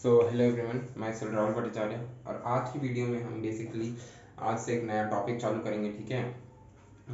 Hello everyone, मैं cell Rahul Bhattacharya और आज की वीडियो में हम बेसिकली आज से एक नया टॉपिक चालू करेंगे। ठीक है,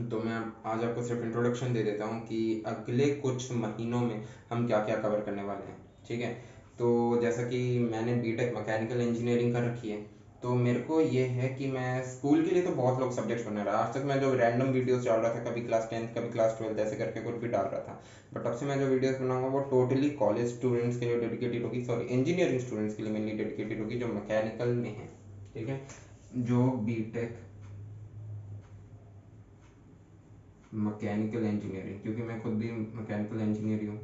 तो मैं आज आपको सिर्फ इंट्रोडक्शन दे देता हूँ कि अगले कुछ महीनों में हम क्या क्या कवर करने वाले हैं। ठीक है, तो जैसा कि मैंने बीटेक मैकेनिकल इंजीनियरिंग कर रखी है, तो मेरे को ये है कि मैं स्कूल के लिए तो बहुत लोग सब्जेक्ट्स बना रहा। आज तक मैं जो रैंडम वीडियोस डाल रहा था, कभी क्लास 10th कभी क्लास 12th ऐसे करके कुछ भी डाल रहा था, बट अब से मैं जो वीडियोस बनाऊंगा वो टोटली कॉलेज स्टूडेंट्स के लिए डेडिकेटेड होगी, सॉरी इंजीनियरिंग स्टूडेंट्स के लिए मेनली डेडिकेटेड होगी जो मैकेनिकल में है। ठीक है, जो बीटेक मैकेनिकल इंजीनियरिंग, क्योंकि मैं खुद भी मैकेनिकल इंजीनियर हूँ,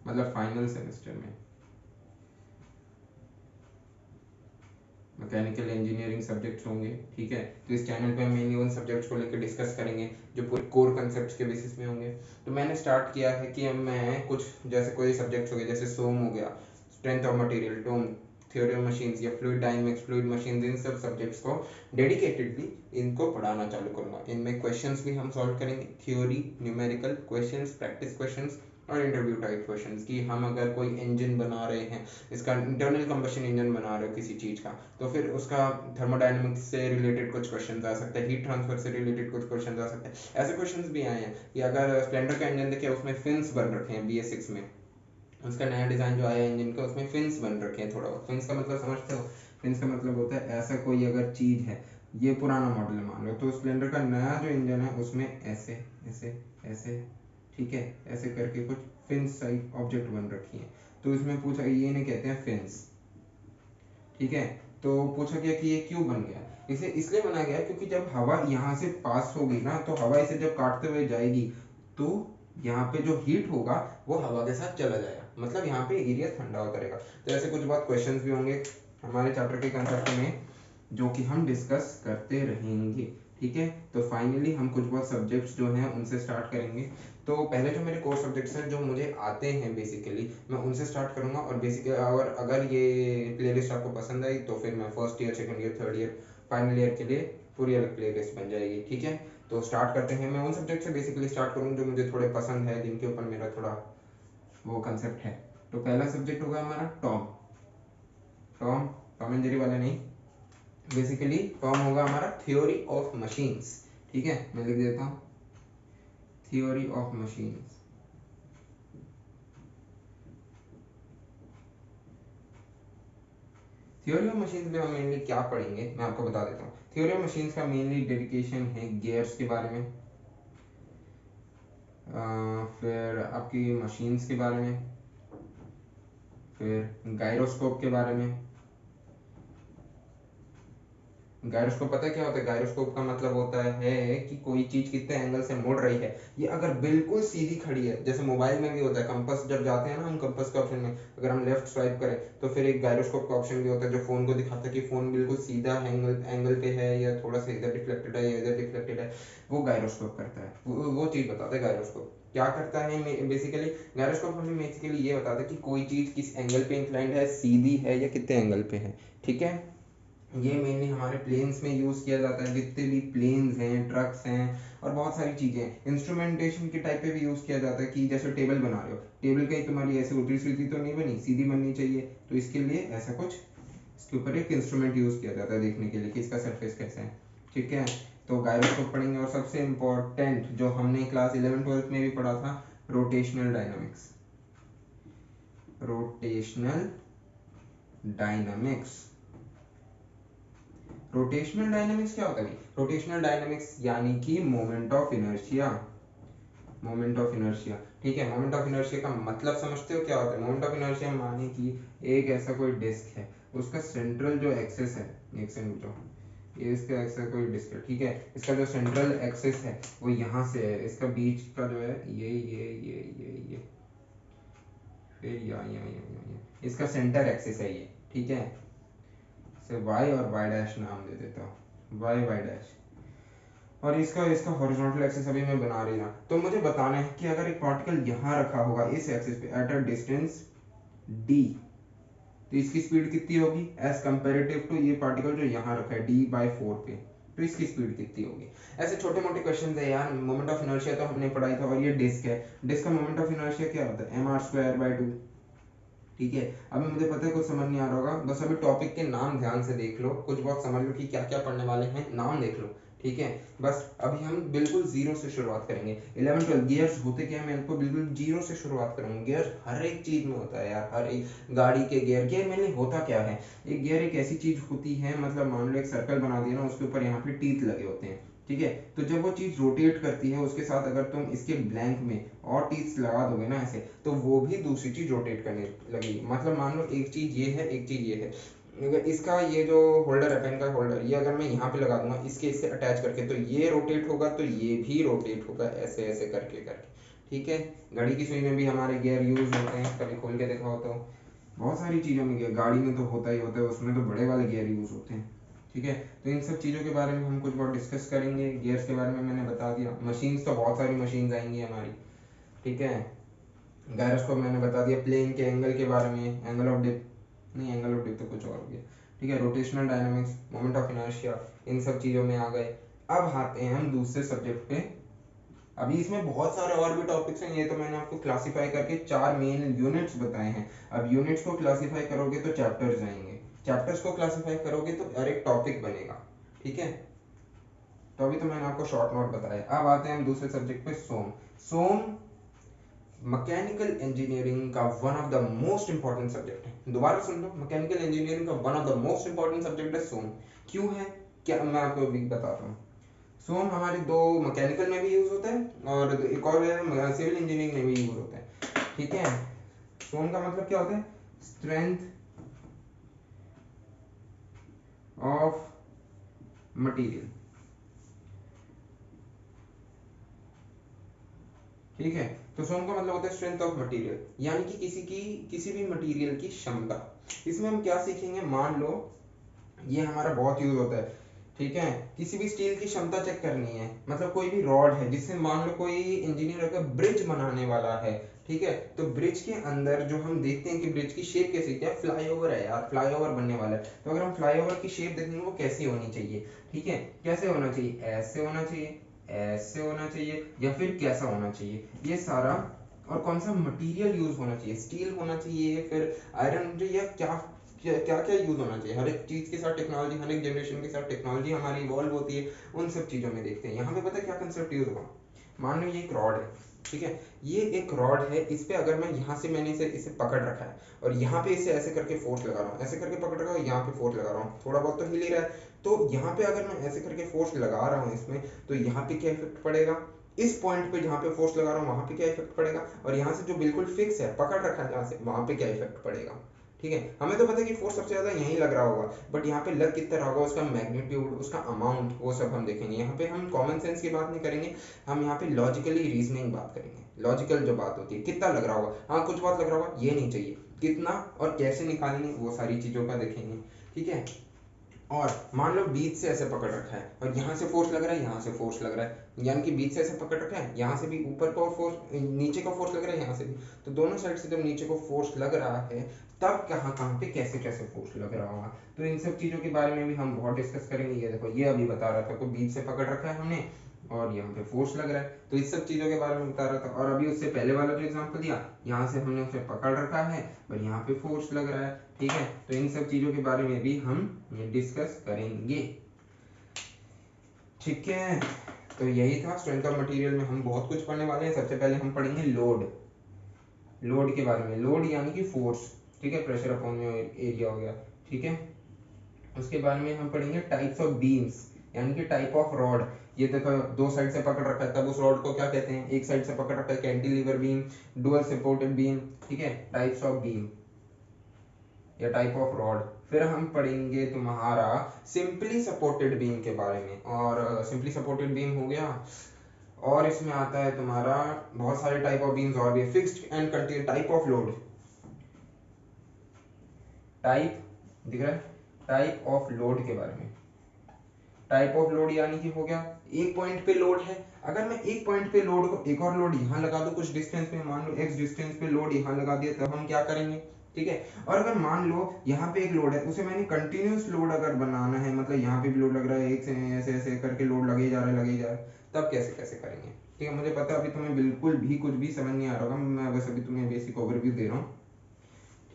मतलब फाइनल सेमेस्टर में मैकेनिकल इंजीनियरिंग सब्जेक्ट्स होंगे। ठीक है, तो इस चैनल पे हम मेनली उन सब्जेक्ट्स को लेकर डिस्कस करेंगे जो पूरे कोर कंसेप्ट्स के बेसिस में होंगे। तो मैंने स्टार्ट किया है कि अब मैं कुछ जैसे कोई सब्जेक्ट्स हो गए, जैसे सोम हो गया, strength of material, TOM, theory of machines या फ्लूइड डायनेमिक्स, फ्लूइड मशीन्स, इन सब सब्जेक्ट्स को डेडिकेटेडली इनको पढ़ाना चालू करूंगा। इनमें क्वेश्चंस भी हम सॉल्व करेंगे, theory, numerical questions, practice questions और इंटरव्यू टाइप क्वेश्चंस कि हम अगर कोई इंजन बना रहे हैं, इसका इंटरनल कंबशन इंजन बना रहे हो किसी चीज का, तो फिर उसका थर्मोडायनेमिक्स से रिलेटेड कुछ क्वेश्चन आ सकते हैं, हीट ट्रांसफर से रिलेटेड कुछ क्वेश्चन आ सकते हैं। ऐसे क्वेश्चंस भी आए हैं कि अगर स्प्लेंडर का इंजन देखिए, उसमें फिन्स बन रखे हैं BS6 में, उसका नया डिजाइन जो आया इंजन का, उसमें फिन्स बन रखे हैं। थोड़ा फिन्स का मतलब समझते हो? फिन्स का मतलब होता है ऐसा कोई अगर चीज है, ये पुराना मॉडल है मान लो, तो स्प्लेंडर का नया जो इंजन है उसमें ऐसे ऐसे ऐसे, ठीक है, ऐसे करके कुछ फिन्स टाइप ऑब्जेक्ट बन रखी है, तो इसमें पूछा, ये इन्हें कहते हैं फिन्स। ठीक है, तो पूछा गया कि ये क्यों बन गया। इसे इसलिए बनाया गया क्योंकि जब हवा यहाँ से पास होगी ना, तो हवा इसे जब काटते हुए जाएगी, तो यहाँ पे जो हीट होगा वो हवा के साथ चला जाएगा, मतलब यहाँ पे एरिया ठंडा होता रहेगा। तो ऐसे कुछ बहुत क्वेश्चंस भी होंगे हमारे चैप्टर के कंसेप्ट में, जो कि हम डिस्कस करते रहेंगे। ठीक है, तो फाइनली हम कुछ बहुत सब्जेक्ट्स जो हैं उनसे स्टार्ट करेंगे। तो पहले जो मेरे कोर सब्जेक्ट्स हैं जो मुझे आते हैं बेसिकली, मैं उनसे स्टार्ट करूंगा। और बेसिकली और अगर ये प्लेलिस्ट आपको पसंद आई तो फिर मैं first year, second year, third year, final year के लिए पूरी अलग प्लेलिस्ट बन जाएगी। ठीक है, तो स्टार्ट करते हैं। मैं उन सब्जेक्ट से बेसिकली स्टार्ट करूँगा जो मुझे थोड़े पसंद है, जिनके ऊपर मेरा थोड़ा वो कंसेप्ट है। तो पहला सब्जेक्ट होगा हमारा Tom. Tom Tom and Jerry वाला नहीं, बेसिकली टॉम होगा हमारा थ्योरी ऑफ मशीन्स। ठीक है, मैं लिख देता हूँ theory of machines. Theory of machines में हम मेनली क्या पढ़ेंगे मैं आपको बता देता हूँ। थ्योरी ऑफ मशीन्स का मेनली डेडिकेशन है गियर्स के बारे में, फिर आपकी मशीन्स के बारे में, फिर गायरोस्कोप के बारे में। गायरोस्कोप पता है क्या होता है? गायरोस्कोप का मतलब होता है कि कोई चीज कितने एंगल से मुड़ रही है। ये अगर बिल्कुल सीधी खड़ी है, जैसे मोबाइल में भी होता है, कंपास जब जाते हैं ना हम कंपास के ऑप्शन में, अगर हम लेफ्ट स्वाइप करें तो फिर एक गायरोस्कोप का ऑप्शन भी होता है जो फोन को दिखाता है कि फोन बिल्कुल सीधा एंगल पे है या थोड़ा सा इधर डिफ्लेक्टेड है या इधर डिफ्लेक्टेड है। वो गायरोस्कोप करता है, वो चीज बताता है गायरोस्कोप क्या करता है। बेसिकली गायरोस्कोप हमें बेसिकली ये बताता है कि कोई चीज किस एंगल पे इंक्लाइंड है, सीधी है या कितने एंगल पे है। ठीक है, ये मेनली हमारे प्लेन्स में यूज किया जाता है, जितने भी प्लेन्स हैं, ट्रक्स हैं और बहुत सारी चीजें हैं। इंस्ट्रूमेंटेशन के टाइप पे भी यूज किया जाता है कि जैसे टेबल बना रहे हो, टेबल कहीं तुम्हारी ऐसे उल्टी सीधी तो नहीं बनी, सीधी बननी चाहिए, तो इसके लिए ऐसा कुछ इसके ऊपर एक इंस्ट्रूमेंट यूज किया जाता है देखने के लिए कि इसका सरफेस कैसा है। ठीक है, तो गायरोस्कोप पढ़ेंगे। और सबसे इंपॉर्टेंट जो हमने क्लास 11th 12th में भी पढ़ा था, rotational dynamics. Rotational dynamics, rotational dynamics क्या होता है? रोटेशनल डायनामिक्स यानी कि moment of inertia. Moment of inertia, ठीक है, मोमेंट ऑफ इनर्शिया का मतलब समझते हो क्या होता है? मोमेंट ऑफ इनर्शिया माने कि एक ऐसा कोई डिस्क है, उसका सेंट्रल जो एक्सेस है, एक सेकंड रुको, ये इसका ऐसा कोई डिस्क है, ठीक है, इसका जो सेंट्रल एक्सेस है वो यहाँ से है, इसका बीच का जो है ये फिर यहाँ इसका सेंटर एक्सेस है ये। ठीक है, इसे वाई और वाई डैश नाम दे देता हूँ, वाई वाई डैश। और इसका इसका हॉरिजॉन्टल एक्सिस अभी मैं बना रही हूँ, तो मुझे बताना है कि अगर एक पार्टिकल यहाँ रखा होगा इस एक्सिस पे एट अ डिस्टेंस d, तो इसकी स्पीड कितनी होगी एज कंपेरेटिव टू ये पार्टिकल जो यहाँ रखा है d/4 पे, तो इसकी स्पीड कितनी होगी। ऐसे छोटे मोटे क्वेश्चन है यार। मोमेंट ऑफ इनर्शिया तो हमने पढ़ाई था, और ये डिस्क है, डिस्क का मोमेंट ऑफ इनर्शिया क्या होता है? mr²/2। ठीक है। अभी मुझे पता है कुछ समझ नहीं आ रहा होगा, बस अभी टॉपिक के नाम ध्यान से देख लो, कुछ बहुत समझ लो कि क्या क्या पढ़ने वाले हैं, नाम देख लो, ठीक है। बस अभी हम बिल्कुल जीरो से शुरुआत करेंगे। 11 12 गियर्स होते क्या है, मैं इनको बिल्कुल जीरो से शुरुआत करूंगा। गियर हर एक चीज में होता है यार, हर एक गाड़ी के गियर, गियर मैंने होता क्या है, एक गियर एक ऐसी चीज होती है, मतलब मान लो एक सर्कल बना दिया ना, उसके ऊपर यहाँ पे टीथ लगे होते हैं, ठीक है। तो जब वो चीज रोटेट करती है, उसके साथ अगर तुम इसके ब्लैंक में और टीथ लगा दोगे ना ऐसे, तो वो भी दूसरी चीज रोटेट करने लगेगी। मतलब मान लो एक चीज ये है, एक चीज ये है, अगर इसका ये जो होल्डर है, पेन का होल्डर, ये अगर मैं यहाँ पे लगा दूंगा इसके इससे अटैच करके, तो ये रोटेट होगा, तो ये भी रोटेट होगा, ऐसे ऐसे करके करके, ठीक है। घड़ी की सुई में भी हमारे गियर यूज होते हैं, कभी खोल के दिखाओ तो। बहुत सारी चीजों में गियर, गाड़ी में तो होता ही होता है, उसमें तो बड़े वाले गियर यूज होते हैं, ठीक है। तो इन सब चीज़ों के बारे में हम कुछ बहुत डिस्कस करेंगे। गियर्स के बारे में मैंने बता दिया। मशीन्स तो बहुत सारी मशीन्स आएंगी हमारी, ठीक है। गायरोस्कोप मैंने बता दिया। प्लेन के एंगल के बारे में, एंगल ऑफ डिप, नहीं एंगल ऑफ डिप तो कुछ और हो गया, ठीक है। Rotational dynamics, moment of inertia, इन सब चीज़ों में आ गए। अब आते हैं हम दूसरे सब्जेक्ट पे। अभी इसमें बहुत सारे और भी टॉपिक्स हैं, ये तो मैंने आपको क्लासिफाई करके 4 मेन यूनिट्स बताए हैं। अब यूनिट्स को क्लासिफाई करोगे तो चैप्टर्स आएंगे, चैप्टर्स को क्लासिफाई करोगे तो हर एक टॉपिक बनेगा, ठीक है। तो अभी तो मैंने आपको शॉर्ट नोट बताया। अब आते हैं हम दूसरे सब्जेक्ट पे, सोम। सोम मैकेनिकल इंजीनियरिंग का one of the most important subject है। दोबारा सुन लो, मैकेनिकल इंजीनियरिंग का one of the most important subject है सोम। क्यों है, क्या मैं आपको अभी बताता हूँ। सोम हमारे दो, मैकेनिकल में भी यूज होता है और एक और है सिविल इंजीनियरिंग में भी यूज होता है, ठीक है। सोम का मतलब क्या होता है, स्ट्रेंथ ऑफ मटेरियल, ठीक है। तो सोम का मतलब होता है स्ट्रेंथ ऑफ मटेरियल, यानी कि किसी भी मटेरियल की क्षमता। इसमें हम क्या सीखेंगे, मान लो ये हमारा बहुत यूज होता है, ठीक है। किसी भी स्टील की क्षमता चेक करनी है, मतलब कोई भी रॉड है, जिससे मान लो कोई इंजीनियर अगर ब्रिज बनाने वाला है, ठीक है, तो ब्रिज के अंदर जो हम देखते हैं कि ब्रिज की शेप कैसी, क्या फ्लाईओवर है यार, फ्लाईओवर बनने वाला है, तो अगर हम फ्लाईओवर की शेप देखेंगे वो कैसी होनी चाहिए, ठीक है। कैसे होना चाहिए, ऐसे होना चाहिए, ऐसे होना चाहिए, या फिर कैसा होना चाहिए, ये सारा। और कौन सा मटेरियल यूज होना चाहिए, स्टील होना चाहिए, फिर आयरन, या क्या क्या क्या क्या यूज होना चाहिए। हर एक चीज के साथ टेक्नोलॉजी, हर एक जनरेशन के साथ टेक्नोलॉजी हमारी इवॉल्व होती है, उन सब चीजों में देखते हैं। यहाँ पे पता है क्या कंसेप्ट यूज होगा, मान लो ये एक रॉड है, ठीक है। ये एक रॉड है, इस पे अगर मैं यहाँ से, मैंने इसे इसे पकड़ रखा है और यहाँ पे इसे ऐसे करके फोर्स लगा रहा हूँ, ऐसे करके पकड़ रखा हूँ, यहाँ पे फोर्स लगा रहा हूँ, थोड़ा बहुत तो हिल ही रहा है। तो यहाँ पे अगर मैं ऐसे करके फोर्स लगा रहा हूँ इसमें, तो यहाँ पे क्या इफेक्ट पड़ेगा, इस पॉइंट पे जहाँ पे फोर्स लगा रहा हूँ वहां पे क्या इफेक्ट पड़ेगा, और यहाँ से जो बिल्कुल फिक्स है, पकड़ रखा है जहाँ से, वहां पे क्या इफेक्ट पड़ेगा, ठीक है। हमें तो पता है कि फोर्स सबसे ज्यादा यहीं लग रहा होगा, बट यहाँ पे लग कितना रहा होगा, उसका मैग्नीट्यूड, उसका अमाउंट, वो सब हम देखेंगे। यहाँ पे हम कॉमन सेंस की बात नहीं करेंगे, हम यहाँ पे लॉजिकली रीजनिंग बात करेंगे। लॉजिकल जो बात होती है, कितना लग रहा होगा, हाँ कुछ बात लग रहा होगा, ये नहीं चाहिए, कितना और कैसे निकालेंगे, वो सारी चीजों का देखेंगे, ठीक है। और मान लो बीच से ऐसे पकड़ रखा है और यहाँ से फोर्स लग रहा है, यहाँ से फोर्स लग रहा है, यानी कि बीच से ऐसे पकड़ रखा है, यहाँ से भी ऊपर का फोर्स, नीचे का फोर्स लग रहा है, यहाँ से भी। तो दोनों साइड से जब नीचे को फोर्स लग रहा है, तब कहाँ कहाँ पे कैसे कैसे फोर्स लग रहा होगा। तो इन सब चीजों के बारे में भी हम बहुत डिस्कस करेंगे। ये देखो, ये अभी बता रहा था, को बीच से पकड़ रखा है हमने और यहाँ पे फोर्स लग रहा है, तो इस सब चीजों के बारे में बता रहा था। और अभी उससे पहले वाला जो एग्जांपल दिया, यहाँ से हमने उसे पकड़ रखा है और यहाँ पे फोर्स लग रहा है, ठीक है। तो इन सब चीजों के बारे में भी हम डिस्कस करेंगे, ठीक है। तो यही था स्ट्रेंथ ऑफ मटेरियल में, हम बहुत कुछ पढ़ने वाले हैं। सबसे पहले हम पढ़ेंगे लोड, लोड के बारे में। लोड यानी कि फोर्स, ठीक है, प्रेशर अपॉन एरिया हो गया, ठीक है। उसके बारे में हम पढ़ेंगे टाइप्स ऑफ बीम्स, यानी कि टाइप ऑफ रॉड। ये देखो, दो साइड से पकड़ रखा है, तब उस रॉड को क्या कहते हैं, एक साइड से पकड़ रखा है, cantilever beam, dual supported beam, ठीक है। टाइप्स ऑफ बीम या टाइप ऑफ रॉड। फिर हम पढ़ेंगे तुम्हारा सिंपली सपोर्टेड बीम के बारे में, और सिंपली सपोर्टेड बीम हो गया। और इसमें आता है तुम्हारा बहुत सारे टाइप ऑफ बीम्स और भी, fixed and continuous type of load, type दिख रहा है, टाइप ऑफ लोड के बारे में। टाइप ऑफ लोड यानी कि हो गया, एक पॉइंट पे लोड है, अगर मैं एक पॉइंट पे लोड को, एक और लोड यहाँ लगा दूं कुछ डिस्टेंस पे, मान लो x डिस्टेंस पे लोड यहाँ लगा दिया, तब हम क्या करेंगे, ठीक है। और अगर मान लो यहाँ पे एक लोड है, उसे मैंने कंटिन्यूस लोड अगर बनाना है, मतलब यहाँ पे भी लोड लग रहा है, एक से ऐसे ऐसे करके लोड लगे जा रहा है, लगे जा रहा है, तब कैसे कैसे करेंगे, ठीक है। मुझे पता है अभी तुम्हें बिल्कुल भी कुछ भी समझ नहीं आ रहा होगा, मैं बस अभी तुम्हें बेसिक ओवरव्यू दे रहा हूँ,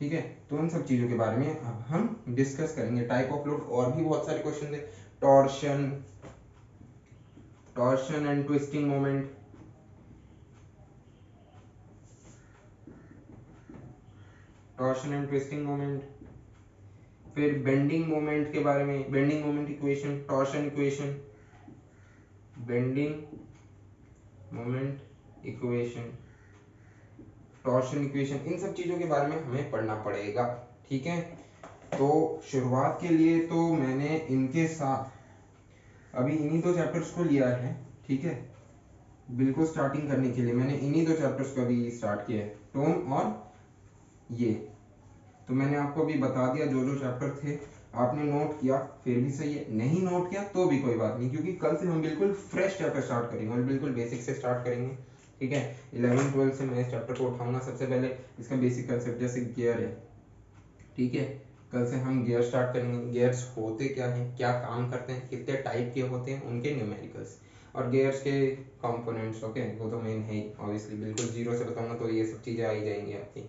ठीक है। तो उन सब चीज़ों के बारे में अब हम डिस्कस करेंगे। टाइप ऑफ लोड और भी बहुत सारे क्वेश्चन थे। Torsion, torsion and twisting moment, torsion and twisting moment, फिर बेंडिंग मोमेंट के बारे में, bending moment equation, torsion equation, bending moment equation, torsion equation, इन सब चीज़ों के बारे में हमें पढ़ना पड़ेगा। ठीक है। तो शुरुआत के लिए तो मैंने इनके साथ अभी इन्हीं दो चैप्टर्स को लिया है। ठीक है। बिल्कुल स्टार्टिंग करने के लिए मैंने इन्हीं दो चैप्टर्स को अभी स्टार्ट किया है, टोन और ये। तो मैंने आपको अभी बता दिया जो जो चैप्टर थे, आपने नोट किया फिर भी सही है, नहीं नोट किया तो भी कोई बात नहीं, क्योंकि कल से हम बिल्कुल फ्रेश चैप्टर स्टार्ट करेंगे और बिल्कुल बेसिक से स्टार्ट करेंगे। ठीक है। 11 12 से मैं इस चैप्टर को उठाऊंगा। सबसे पहले इसका बेसिक कंसेप्ट जैसे गियर है। ठीक है। कल से हम गियर स्टार्ट करेंगे। गियर्स होते क्या हैं, क्या काम करते हैं, कितने टाइप के होते हैं, उनके न्यूमेरिकल्स और गियर्स के कंपोनेंट्स। ओके, वो तो मेन है ही ऑब्वियसली, बिल्कुल जीरो से बताऊंगा तो ये सब चीज़ें आ ही जाएंगी आपकी।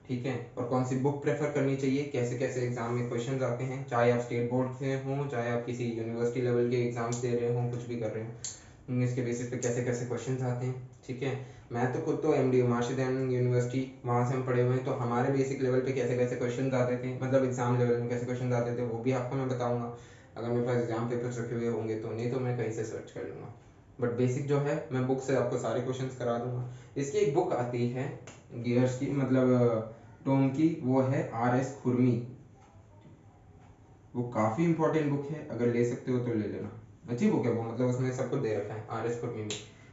ठीक है। और कौन सी बुक प्रेफर करनी चाहिए, कैसे कैसे एग्जाम में क्वेश्चंस आते हैं, चाहे आप स्टेट बोर्ड से हों, चाहे आप किसी यूनिवर्सिटी लेवल के एग्जाम्स दे रहे हों, कुछ भी कर रहे हो, इसके बेसिस पे कैसे कैसे क्वेश्चंस आते हैं। ठीक है। मैं तो खुद तो MDU महर्षि दयानंद यूनिवर्सिटी, वहाँ से हम पढ़े हुए हैं, तो हमारे बेसिक लेवल पे कैसे कैसे क्वेश्चन आते थे, मतलब एग्जाम लेवल में कैसे क्वेश्चन आते थे, वो भी आपको मैं बताऊंगा। अगर मेरे पास एग्जाम पेपर्स रखे हुए होंगे तो, नहीं तो मैं कहीं से सर्च कर लूँगा। बट बेसिक जो है मैं बुक से आपको सारे क्वेश्चन करा दूंगा। इसकी एक बुक आती है गियर्स की, मतलब टोन की, वो है RS खुरमी। वो काफ़ी इंपॉर्टेंट बुक है, अगर ले सकते हो तो ले लेना। अच्छी बुक है वो, मतलब उसमें सब कुछ दे रखा है RS खुरमी में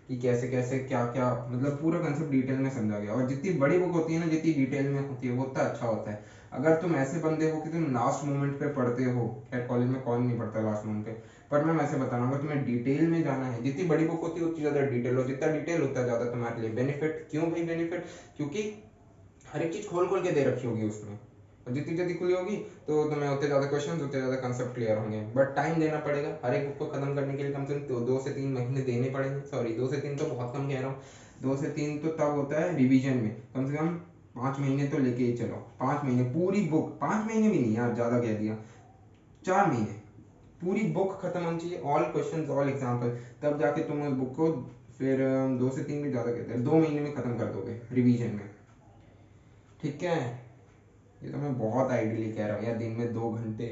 कि कैसे कैसे क्या क्या, मतलब पूरा कंसेप्ट डिटेल में समझा गया। और जितनी बड़ी बुक होती है ना, जितनी डिटेल में होती है, वो उतना अच्छा होता है। अगर तुम ऐसे बंदे हो कि तुम लास्ट मोमेंट पे पढ़ते हो, खैर कॉलेज में कौन नहीं पढ़ता लास्ट मोमेंट पे, पर मैं वैसे बता रहा हूँ, अगर तुम्हें डिटेल में जाना है, जितनी बड़ी बुक होती है उतनी ज़्यादा डिटेल, हो जितना डिटेल उतना ज़्यादा तुम्हारे लिए बेनिफिट। क्यों भाई बेनिफिट? क्योंकि हर एक चीज़ खोल खोल के दे रखी होगी उसमें, और जितनी जल्दी खुली होगी तो तुम्हें उतने ज़्यादा क्वेश्चन, उतने ज़्यादा कंसेप्ट क्लियर होंगे। बट टाइम देना पड़ेगा, हर एक बुक को खत्म करने के लिए कम से कम 2 से 3 महीने देने पड़ेंगे। सॉरी, 2 से 3 तो बहुत कम कह रहा हूँ। 2 से 3 तो तब होता है रिवीजन में, कम से कम 5 महीने तो लेके ही चलो। 5 महीने पूरी बुक, 5 महीने भी नहीं यार, ज़्यादा कह दिया, 4 महीने पूरी बुक खत्म होनी चाहिए, ऑल क्वेश्चन ऑल एग्जाम्पल, तब जाके तुम उस बुक को फिर 2 से 3 भी ज़्यादा कहते हैं, 2 महीने में खत्म कर दोगे रिवीजन में। ठीक है। ये तो मैं बहुत आइडियली कह रहा हूँ यार, दिन में 2 घंटे,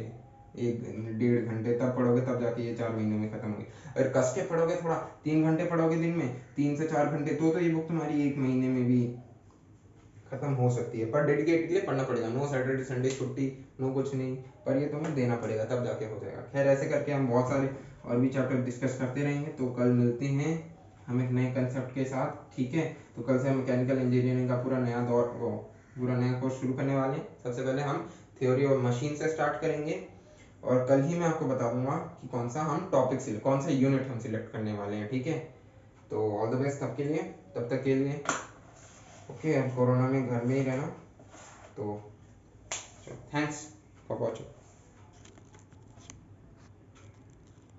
1 1.5 घंटे तब पढ़ोगे, तब जाके ये 4 महीनों में खत्म होगी। अगर कस के पढ़ोगे थोड़ा, 3 घंटे पढ़ोगे दिन में, 3 से 4 घंटे, तो ये बुक तुम्हारी 1 महीने में भी खत्म हो सकती है। पर डेडिकेटली पढ़ना पड़ेगा, नो सैटरडे संडे छुट्टी, नो कुछ नहीं, पर ये तुम्हें देना पड़ेगा, तब जाके हो जाएगा। खैर ऐसे करके हम बहुत सारे और भी चैप्टर डिस्कस करते रहेंगे। तो कल मिलते हैं हम एक नए कंसेप्ट के साथ। ठीक है। तो कल से हम मैकेनिकल इंजीनियरिंग का पूरा नया दौर, वो पूरा नया कोर्स शुरू करने वाले हैं। सबसे पहले हम थ्योरी और मशीन से स्टार्ट करेंगे, और कल ही मैं आपको बता दूंगा कि कौन सा हम टॉपिक सिलेक्ट, कौन सा यूनिट हम सिलेक्ट करने वाले हैं। ठीक है। तो ऑल द बेस्ट तब के लिए, तब तक के लिए। ओके, अब कोरोना में घर में ही रहना। तो थैंक्स फॉर वॉचिंग।